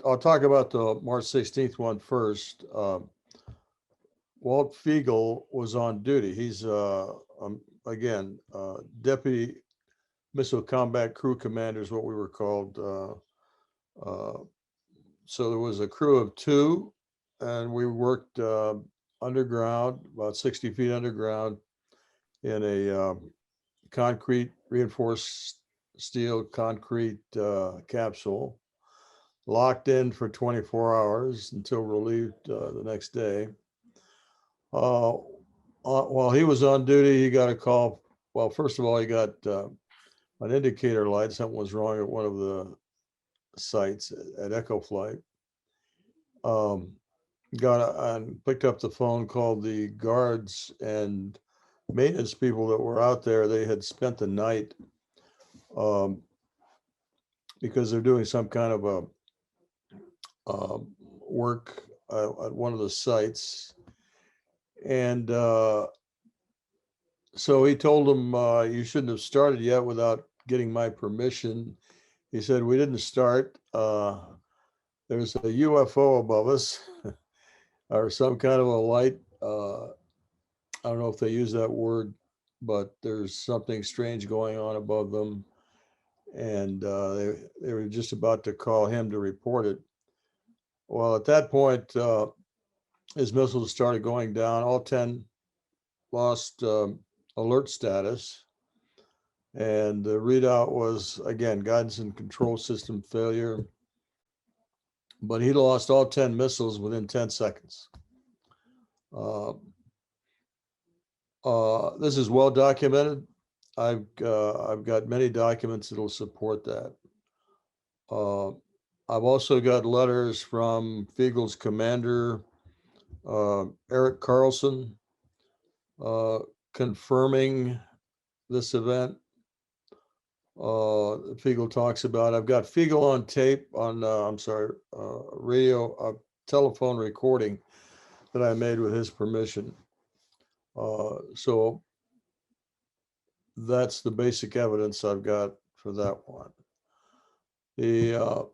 I'll talk about the March 16th one first. Walt Fiegel was on duty. He's again deputy missile combat crew commander is what we were called. Uh, so there was a crew of two, and we worked underground, about 60 feet underground, in a concrete reinforced steel concrete capsule, locked in for 24 hours until relieved the next day. Uh, while he was on duty, he got a call. Well, first of all, he got an indicator light. Something was wrong at one of the sites at Echo Flight. Um, and picked up the phone, called the guards and maintenance people that were out there. They had spent the night um, because they're doing some kind of a work at one of the sites, and so he told them, "You shouldn't have started yet without getting my permission." He said, "We didn't start. There's a UFO above us, or some kind of a light. I don't know if they use that word, but there's something strange going on above them." And they were just about to call him to report it. Well, at that point, his missiles started going down. All 10 lost alert status. And the readout was, again, guidance and control system failure. But he lost all 10 missiles within 10 seconds. Uh, this is well documented. I've got many documents that will support that. Uh, I've also got letters from Fiegel's commander, Eric Carlson, uh, confirming this event. Fiegel talks about. I've got Fiegel on tape on. I'm sorry, radio, telephone recording that I made with his permission. So that's the basic evidence I've got for that one. The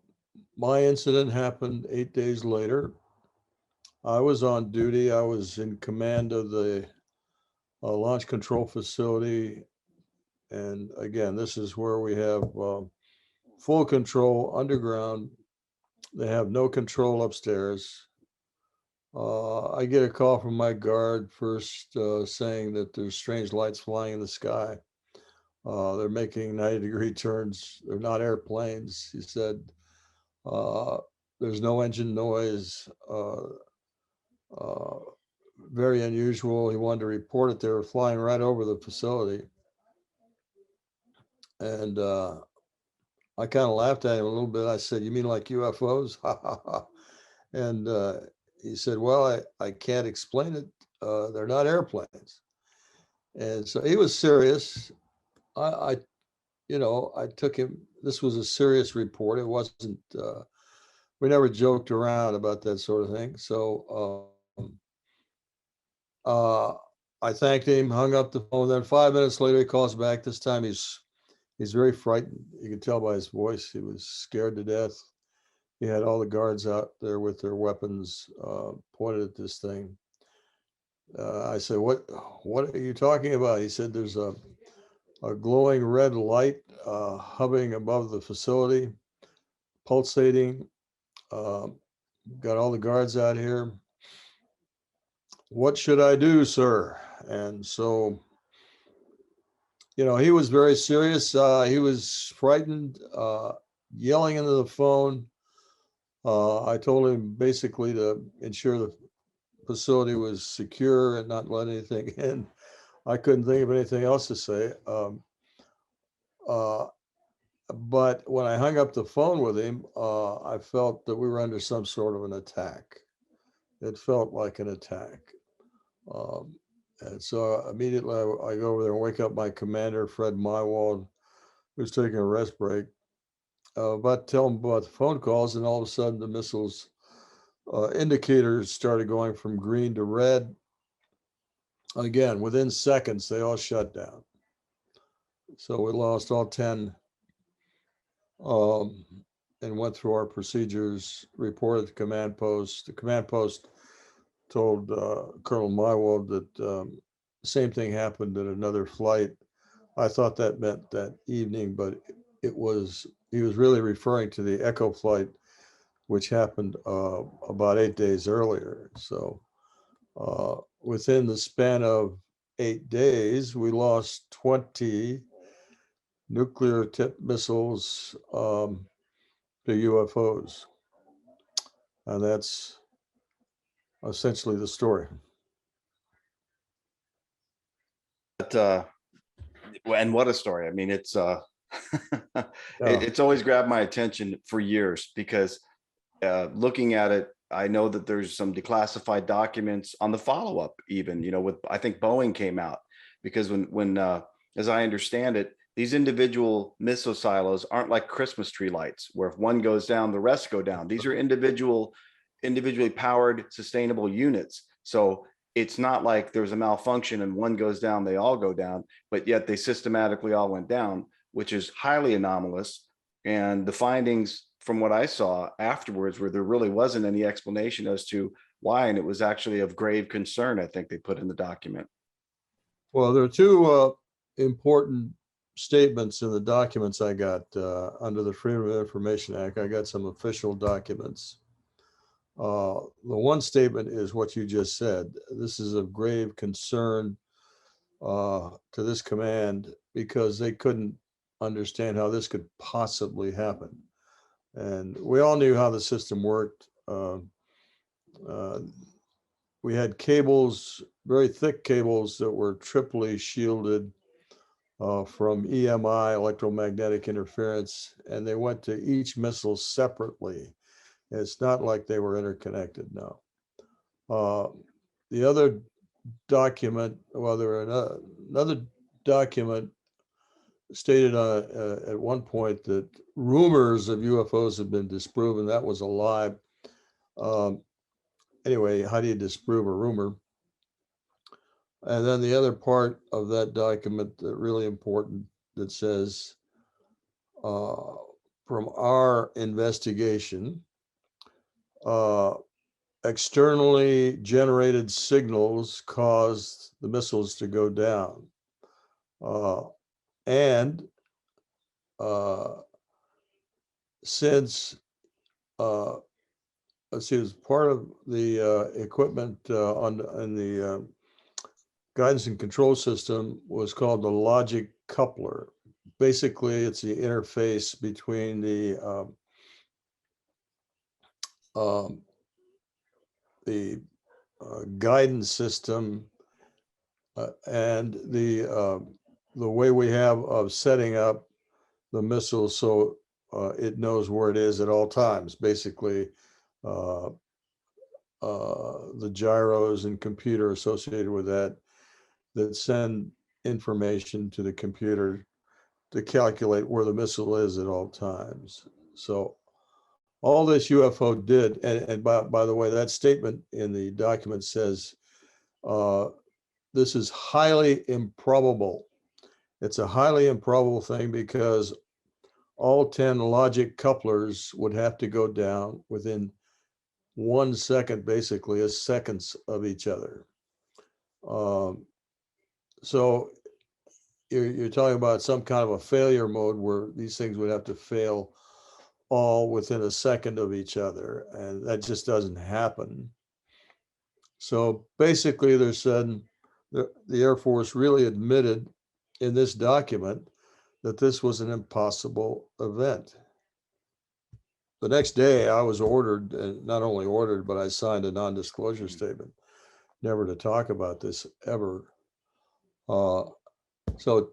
my incident happened 8 days later. I was on duty. I was in command of the launch control facility, and again, this is where we have full control underground. They have no control upstairs. I get a call from my guard first saying that there's strange lights flying in the sky. They're making 90-degree turns. They're not airplanes. He said, uh, there's no engine noise. Uh, Very unusual. He wanted to report it. They were flying right over the facility. And I kind of laughed at him a little bit. I said, "You mean like UFOs?" And he said, "Well, I can't explain it. They're not airplanes." And so he was serious. I I took him. This was a serious report. It wasn't. We never joked around about that sort of thing. So uh, I thanked him, hung up the phone. Then 5 minutes later, he calls back. This time he's very frightened. You can tell by his voice. He was scared to death. He had all the guards out there with their weapons pointed at this thing. I said, What are you talking about?" He said, "There's a glowing red light hovering above the facility, pulsating. Uh, got all the guards out here. What should I do, sir?" And so, he was very serious. He was frightened, yelling into the phone. I told him basically to ensure the facility was secure and not let anything in. I couldn't think of anything else to say. Uh, but when I hung up the phone with him, I felt that we were under some sort of an attack. It felt like an attack. Um, and so immediately I go over there and wake up my commander, Fred Mywald, who's taking a rest break. But tell him about the phone calls, and all of a sudden the missiles indicators started going from green to red. Again, within seconds, they all shut down. So we lost all 10 um, and went through our procedures, reported to command post. The command post told Colonel Mywald that same thing happened at another flight. I thought that meant that evening, but he was really referring to the Echo flight, which happened about 8 days earlier. So within the span of 8 days, we lost 20 nuclear tipped missiles to UFOs. And that's essentially the story. But and what a story. I mean, it's Yeah. it's always grabbed my attention for years, because looking at it, I know that there's some declassified documents on the follow-up, even, you know, with, I think Boeing came out, because when as I understand it, these individual missile silos aren't like Christmas tree lights, where if one goes down, the rest go down. These are individually powered, sustainable units. So it's not like there's a malfunction and one goes down, they all go down, but yet they systematically all went down, which is highly anomalous. And the findings from what I saw afterwards, where there really wasn't any explanation as to why, and it was actually of grave concern, I think they put in the document. Well, there are two important statements in the documents I got under the Freedom of Information Act. I got some official documents. The one statement is what you just said. This is of grave concern to this command, because they couldn't understand how this could possibly happen. And we all knew how the system worked. We had cables, very thick cables, that were triply shielded from EMI, electromagnetic interference, and they went to each missile separately. It's not like they were interconnected, no. The other document, well, another document stated at one point that rumors of UFOs had been disproven. That was a lie. Anyway, how do you disprove a rumor? And then the other part of that document that really important, that says, from our investigation, externally generated signals caused the missiles to go down. And since, let's see, as part of the equipment in the guidance and control system was called the logic coupler. Basically, it's the interface between the guidance system and the way we have of setting up the missile so it knows where it is at all times. Basically, the gyros and computer associated with that send information to the computer to calculate where the missile is at all times. So all this UFO did, and by the way, that statement in the document says this is highly improbable. It's a highly improbable thing because all 10 logic couplers would have to go down within 1 second, basically, as seconds of each other. So you're talking about some kind of a failure mode where these things would have to fail all within a second of each other, and that just doesn't happen. So basically, they're saying the Air Force really admitted in this document that this was an impossible event. The next day, I was ordered, and not only ordered, but I signed a non-disclosure statement, never to talk about this ever. So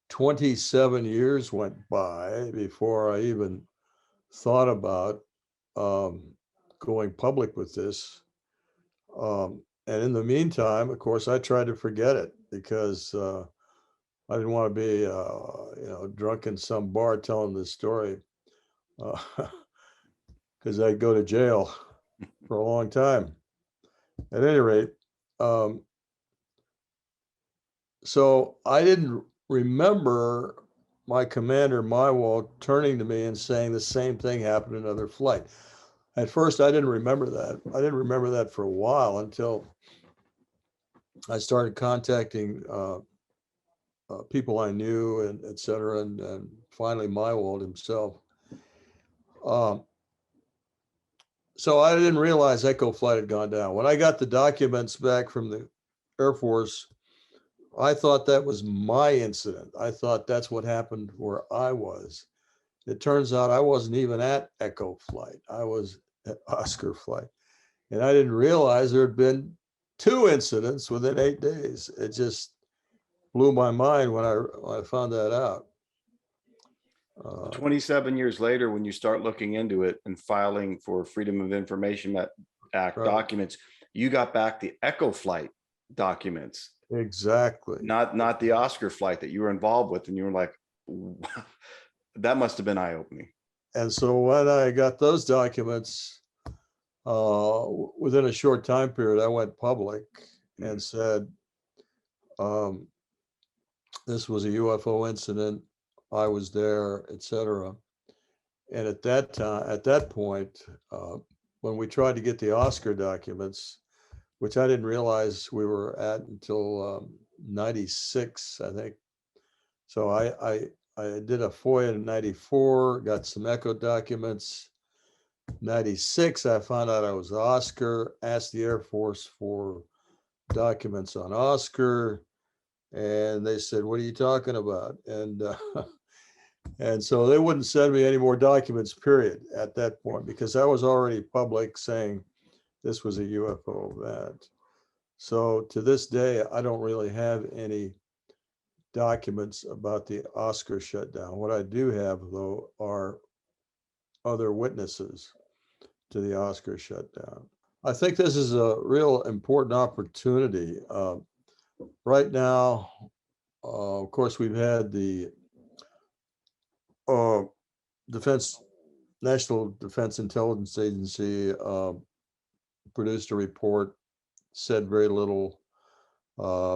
27 years went by before I even thought about going public with this. And in the meantime, of course, I tried to forget it because I didn't want to be, drunk in some bar telling this story, because I'd go to jail for a long time. At any rate, so I didn't remember my commander, Mywall, turning to me and saying the same thing happened in another flight. At first, I didn't remember that. I didn't remember that for a while until I started contacting people I knew, and et cetera, and finally Mywald himself. Um, so I didn't realize Echo Flight had gone down. When I got the documents back from the Air Force, I thought that was my incident. I thought that's what happened where I was. It turns out I wasn't even at Echo Flight. I was at Oscar Flight. And I didn't realize there had been two incidents within 8 days. It just blew my mind when I found that out. 27 years later, when you start looking into it and filing for Freedom of Information Act Right. documents, you got back the Echo Flight documents, Exactly. not the Oscar flight that you were involved with, and you were like, that must have been eye-opening. And so when I got those documents, within a short time period, I went public and said, this was a UFO incident. I was there, et cetera. And at that time, at that point, when we tried to get the Oscar documents, which I didn't realize we were at until 96, I think. So I did a FOIA in 94, got some Echo documents. 96, I found out I was Oscar, asked the Air Force for documents on Oscar, and they said, "What are you talking about?" And so they wouldn't send me any more documents, period, at that point, because I was already public saying this was a UFO event. So to this day, I don't really have any documents about the Oscar shutdown. What I do have, though, are other witnesses to the Oscar shutdown. I think this is a real important opportunity. Right now, of course, we've had the uh, Defense National Defense Intelligence Agency produced a report, said very little,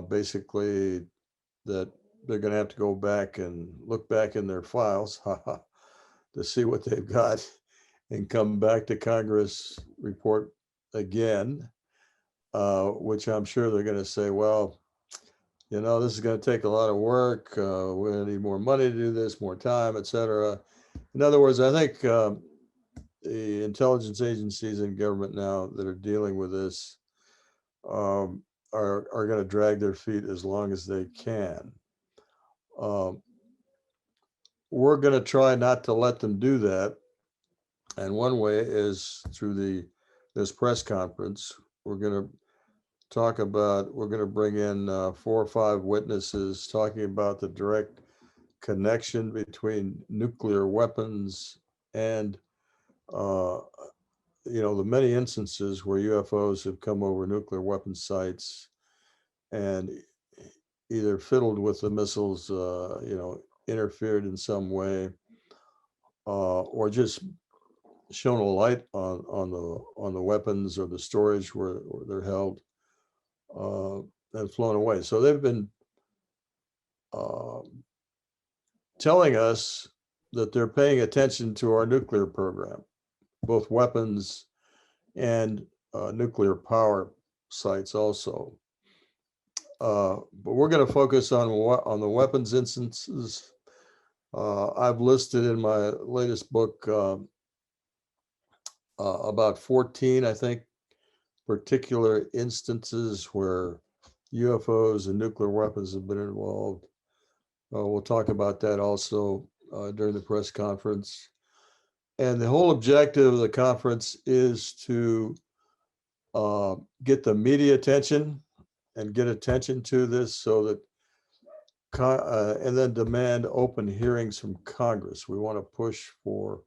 basically that they're going to have to go back and look back in their files to see what they've got and come back to Congress, report again, which I'm sure they're going to say, well, this is going to take a lot of work. We're going to need more money to do this, more time, et cetera. In other words, I think the intelligence agencies in government now that are dealing with this are going to drag their feet as long as they can. We're going to try not to let them do that, and one way is through this press conference. We're going to bring in 4 or 5 witnesses talking about the direct connection between nuclear weapons and the many instances where UFOs have come over nuclear weapon sites and either fiddled with the missiles, interfered in some way, or just shown a light on the weapons or the storage where they're held, and flown away. So they've been telling us that they're paying attention to our nuclear program, both weapons and nuclear power sites also. But we're going to focus on the weapons instances. I've listed in my latest book about 14, I think, particular instances where UFOs and nuclear weapons have been involved. We'll talk about that also during the press conference. And the whole objective of the conference is to get the media attention and get attention to this so that, and then demand open hearings from Congress. We want to push for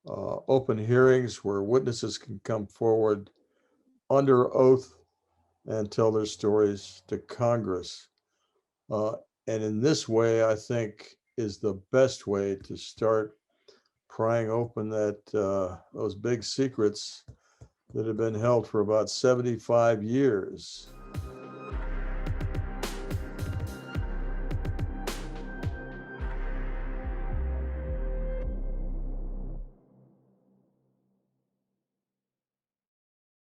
open hearings where witnesses can come forward under oath and tell their stories to Congress. And in this way, I think is the best way to start prying open those big secrets that have been held for about 75 years.